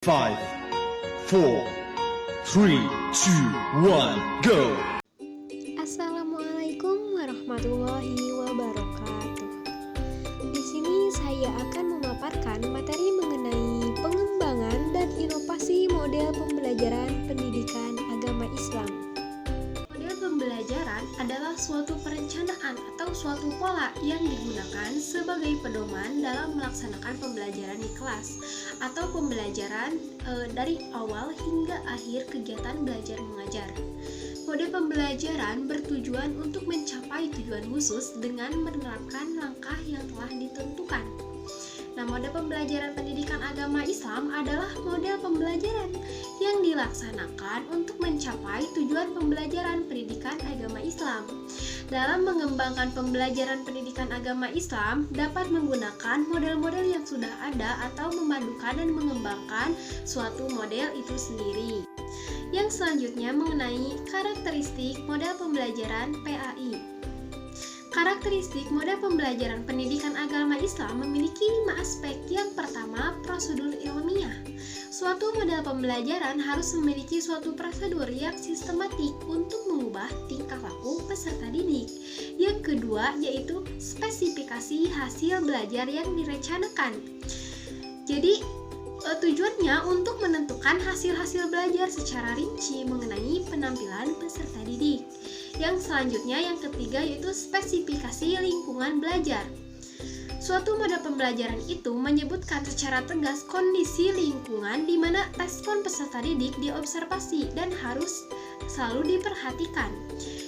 5, 4, 3, 2, 1, go! Assalamualaikum warahmatullahi wabarakatuh. Di sini saya akan memaparkan materi mengenai pengembangan dan inovasi model pembelajaran pendidikan agama Islam. Model pembelajaran adalah suatu perencanaan atau suatu pola yang digunakan sebagai pedoman dalam melaksanakan pembelajaran di kelas atau pembelajaran dari awal hingga akhir kegiatan belajar mengajar. Model pembelajaran bertujuan untuk mencapai tujuan khusus dengan menerapkan langkah yang telah ditentukan. Nah, model pembelajaran pendidikan agama Islam adalah model pembelajaran yang dilaksanakan untuk mencapai tujuan pembelajaran pendidikan agama Islam. Dalam mengembangkan pembelajaran pendidikan agama Islam dapat menggunakan model-model yang sudah ada atau memadukan dan mengembangkan suatu model itu sendiri. Yang selanjutnya mengenai karakteristik model pembelajaran PAI. Karakteristik model pembelajaran pendidikan agama Islam memiliki 5 aspek. Yang pertama, prosedur ilmiah. Suatu model pembelajaran harus memiliki suatu prosedur yang sistematik untuk mengubah tingkah laku peserta didik. Yang kedua, yaitu spesifikasi hasil belajar yang direncanakan. Jadi, tujuannya untuk menentukan hasil-hasil belajar secara rinci mengenai penampilan peserta didik. Yang selanjutnya, yang ketiga, yaitu spesifikasi lingkungan belajar. Suatu model pembelajaran itu menyebutkan secara tegas kondisi lingkungan di mana respon peserta didik diobservasi dan harus selalu diperhatikan.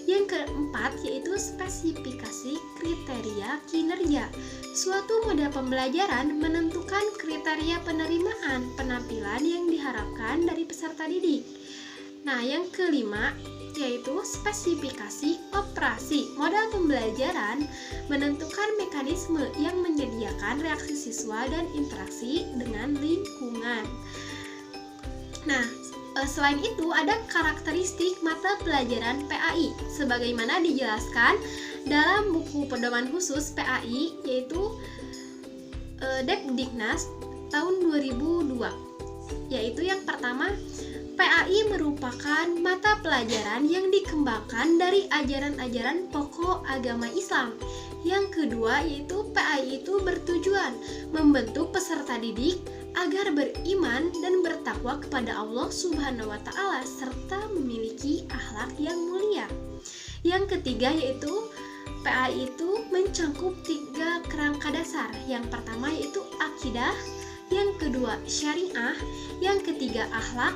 Yang keempat, yaitu spesifikasi kriteria kinerja. Suatu model pembelajaran menentukan kriteria penerimaan penampilan yang diharapkan dari peserta didik. Nah, yang kelima, yaitu spesifikasi operasi. Model pembelajaran menentukan mekanisme yang menyediakan reaksi siswa dan interaksi dengan lingkungan. Nah, selain itu ada karakteristik mata pelajaran PAI sebagaimana dijelaskan dalam buku pedoman khusus PAI yaitu Depdiknas tahun 2002. Yaitu yang pertama, PAI merupakan mata pelajaran yang dikembangkan dari ajaran-ajaran pokok agama Islam. Yang kedua, yaitu PAI itu bertujuan membentuk peserta didik agar beriman dan bertakwa kepada Allah Subhanahu wa Ta'ala serta memiliki akhlak yang mulia. Yang ketiga, yaitu PAI itu mencangkup 3 kerangka dasar. Yang pertama yaitu akidah, yang kedua syariah, yang ketiga akhlak.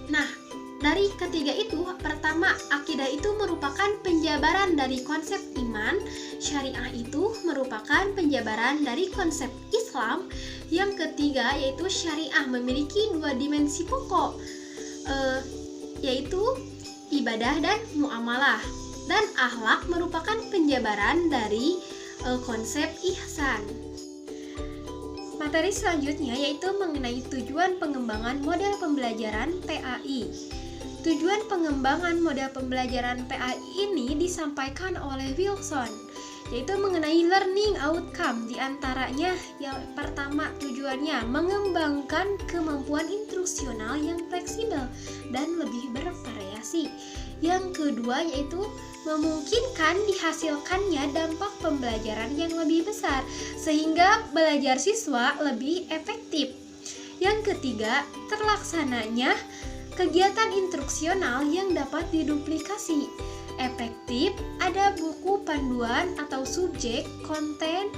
Nah, dari ketiga itu, pertama, akidah itu merupakan penjabaran dari konsep iman, syariah itu merupakan penjabaran dari konsep Islam, yang ketiga yaitu syariah memiliki 2 dimensi pokok, yaitu ibadah dan muamalah, dan akhlak merupakan penjabaran dari konsep ihsan. Materi selanjutnya yaitu mengenai tujuan pengembangan model pembelajaran PAI. Tujuan pengembangan model pembelajaran PAI ini disampaikan oleh Wilson, yaitu mengenai learning outcome. Di antaranya yang pertama, tujuannya mengembangkan kemampuan instruksional yang fleksibel dan lebih bervariasi. Yang kedua yaitu memungkinkan dihasilkannya dampak pembelajaran yang lebih besar sehingga belajar siswa lebih efektif. Yang ketiga, terlaksananya kegiatan instruksional yang dapat diduplikasi. Efektif, ada buku panduan atau subjek, konten,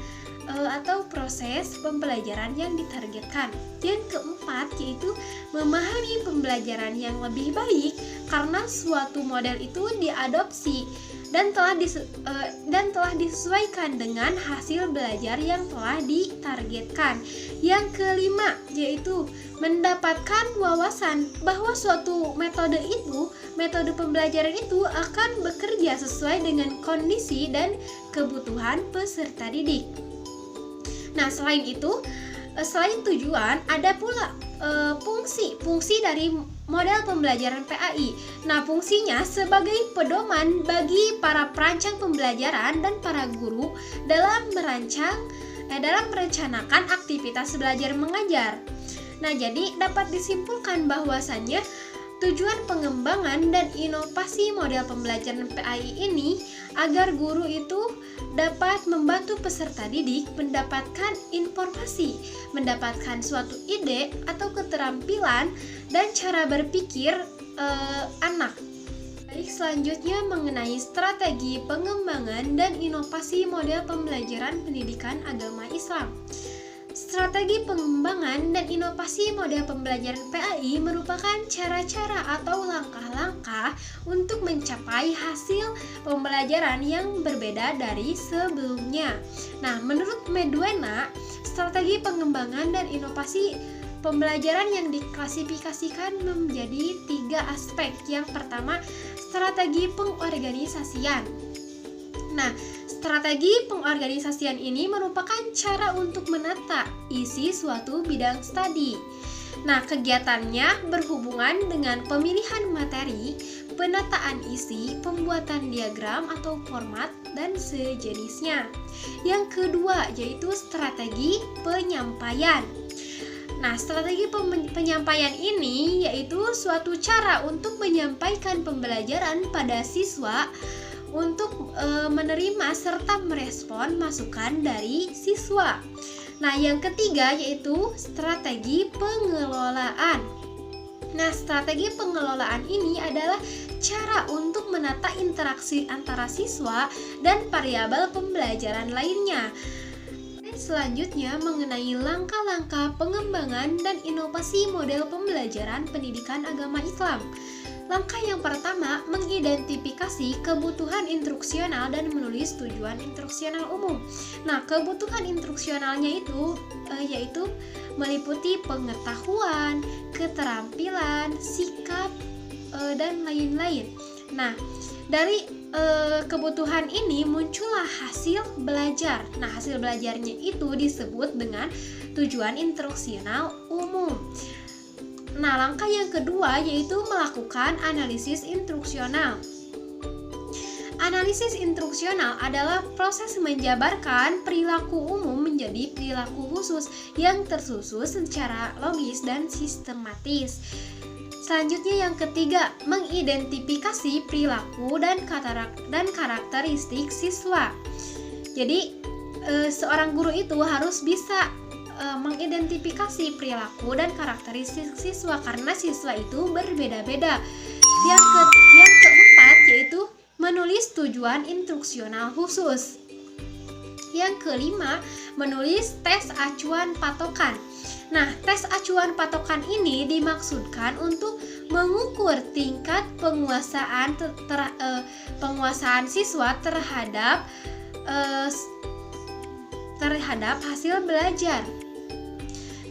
atau proses pembelajaran yang ditargetkan. Yang keempat yaitu memahami pembelajaran yang lebih baik karena suatu model itu diadopsi dan telah disesuaikan dengan hasil belajar yang telah ditargetkan. Yang kelima yaitu mendapatkan wawasan bahwa suatu metode pembelajaran itu akan bekerja sesuai dengan kondisi dan kebutuhan peserta didik. Nah, selain itu, selain tujuan, ada pula fungsi dari model pembelajaran PAI. Nah, fungsinya sebagai pedoman bagi para perancang pembelajaran dan para guru dalam merancang dalam merencanakan aktivitas belajar mengajar. Nah, jadi dapat disimpulkan bahwasannya tujuan pengembangan dan inovasi model pembelajaran PAI ini agar guru itu dapat membantu peserta didik mendapatkan informasi, mendapatkan suatu ide atau keterampilan dan cara berpikir anak. Baik, selanjutnya mengenai strategi pengembangan dan inovasi model pembelajaran pendidikan agama Islam. Strategi pengembangan dan inovasi model pembelajaran PAI merupakan cara-cara atau langkah-langkah untuk mencapai hasil pembelajaran yang berbeda dari sebelumnya. Nah, menurut Medwena, strategi pengembangan dan inovasi pembelajaran yang diklasifikasikan menjadi 3 aspek. Yang pertama, strategi pengorganisasian. Nah, strategi pengorganisasian ini merupakan cara untuk menata isi suatu bidang studi. Nah, kegiatannya berhubungan dengan pemilihan materi, penataan isi, pembuatan diagram atau format, dan sejenisnya. Yang kedua, yaitu strategi penyampaian. Nah, strategi penyampaian ini yaitu suatu cara untuk menyampaikan pembelajaran pada siswa untuk menerima serta merespon masukan dari siswa. Nah, yang ketiga yaitu strategi pengelolaan. Nah, strategi pengelolaan ini adalah cara untuk menata interaksi antara siswa dan variabel pembelajaran lainnya. Selanjutnya mengenai langkah-langkah pengembangan dan inovasi model pembelajaran pendidikan agama Islam. Langkah yang pertama, mengidentifikasi kebutuhan instruksional dan menulis tujuan instruksional umum. Nah, kebutuhan instruksionalnya itu yaitu meliputi pengetahuan, keterampilan, sikap, dan lain-lain. Nah, dari kebutuhan ini muncullah hasil belajar. Nah, hasil belajarnya itu disebut dengan tujuan instruksional umum. Nah, langkah yang kedua yaitu melakukan analisis instruksional. Analisis instruksional adalah proses menjabarkan perilaku umum menjadi perilaku khusus yang tersusun secara logis dan sistematis. Selanjutnya yang ketiga, mengidentifikasi perilaku dan karakteristik siswa. Jadi, seorang guru itu harus bisa mengidentifikasi perilaku dan karakteristik siswa karena siswa itu berbeda-beda. Yang keempat yaitu menulis tujuan instruksional khusus. Yang kelima, menulis tes acuan patokan. Nah, tes acuan patokan ini dimaksudkan untuk mengukur tingkat penguasaan siswa terhadap hasil belajar.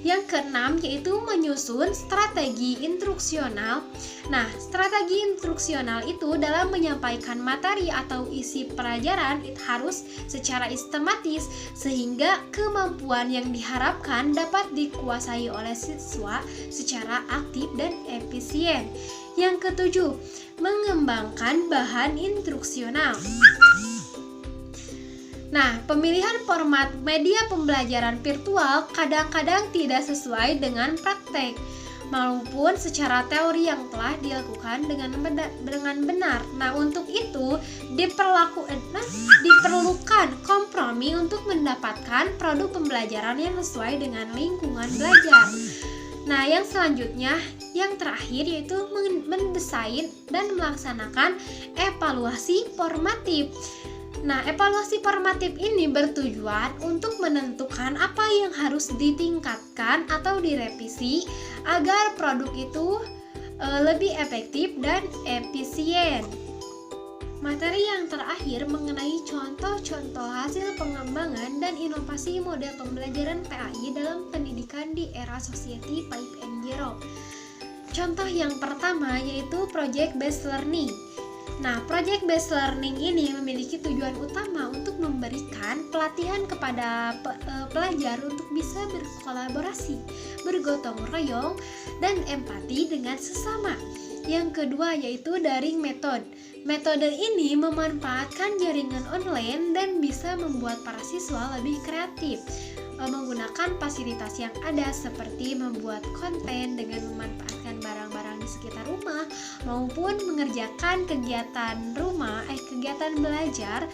Yang keenam yaitu menyusun strategi instruksional. Nah, strategi instruksional itu dalam menyampaikan materi atau isi pelajaran harus secara sistematis sehingga kemampuan yang diharapkan dapat dikuasai oleh siswa secara aktif dan efisien. Yang ketujuh, mengembangkan bahan instruksional. Nah, pemilihan format media pembelajaran virtual kadang-kadang tidak sesuai dengan praktek maupun secara teori yang telah dilakukan dengan benar. Nah, untuk itu diperlukan kompromi untuk mendapatkan produk pembelajaran yang sesuai dengan lingkungan belajar. Nah, yang selanjutnya, yang terakhir yaitu mendesain dan melaksanakan evaluasi formatif. Nah, evaluasi formatif ini bertujuan untuk menentukan apa yang harus ditingkatkan atau direvisi agar produk itu lebih efektif dan efisien. Materi yang terakhir mengenai contoh-contoh hasil pengembangan dan inovasi model pembelajaran PAI dalam pendidikan di era Society 5.0. Contoh yang pertama yaitu Project Based Learning. Nah, Project Based Learning ini memiliki tujuan utama untuk memberikan pelatihan kepada pelajar untuk bisa berkolaborasi, bergotong royong, dan empati dengan sesama. Yang kedua yaitu daring method. Metode ini memanfaatkan jaringan online dan bisa membuat para siswa lebih kreatif menggunakan fasilitas yang ada seperti membuat konten dengan memanfaatkan barang-barang di sekitar rumah maupun mengerjakan kegiatan belajar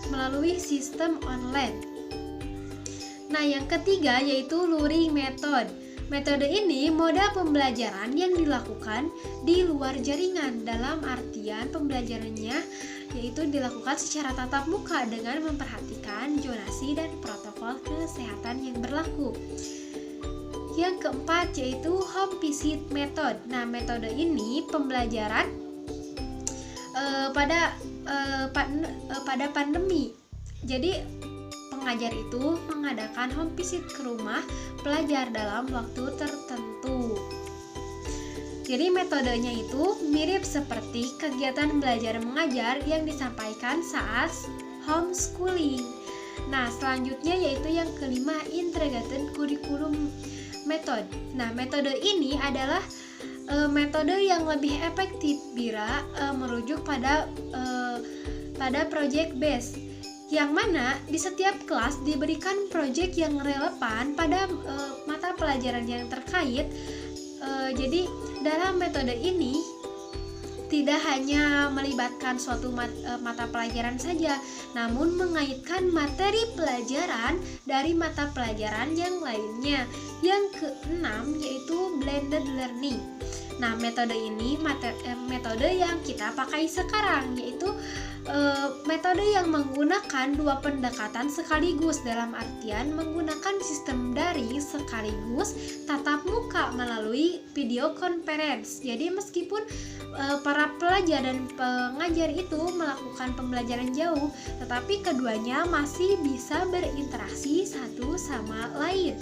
melalui sistem online. Nah, yang ketiga yaitu luring method. Metode ini moda pembelajaran yang dilakukan di luar jaringan, dalam artian pembelajarannya yaitu dilakukan secara tatap muka dengan memperhatikan zonasi dan protokol kesehatan yang berlaku. Yang keempat yaitu home visit method. Nah, metode ini pembelajaran pada pandemi. Jadi pengajar itu mengadakan home visit ke rumah pelajar dalam waktu tertentu. Jadi metodenya itu mirip seperti kegiatan belajar mengajar yang disampaikan saat homeschooling. Nah, selanjutnya yaitu yang kelima, integrated curriculum method. Nah, metode ini adalah metode yang lebih efektif bila merujuk pada project base, yang mana di setiap kelas diberikan proyek yang relevan pada mata pelajaran yang terkait. Jadi dalam metode ini tidak hanya melibatkan suatu mata pelajaran saja, namun mengaitkan materi pelajaran dari mata pelajaran yang lainnya. Yang keenam yaitu blended learning. Nah, metode ini metode yang kita pakai sekarang, yaitu metode yang menggunakan dua pendekatan sekaligus, dalam artian menggunakan sistem daring sekaligus tatap muka melalui video conference. Jadi meskipun para pelajar dan pengajar itu melakukan pembelajaran jauh, tetapi keduanya masih bisa berinteraksi satu sama lain.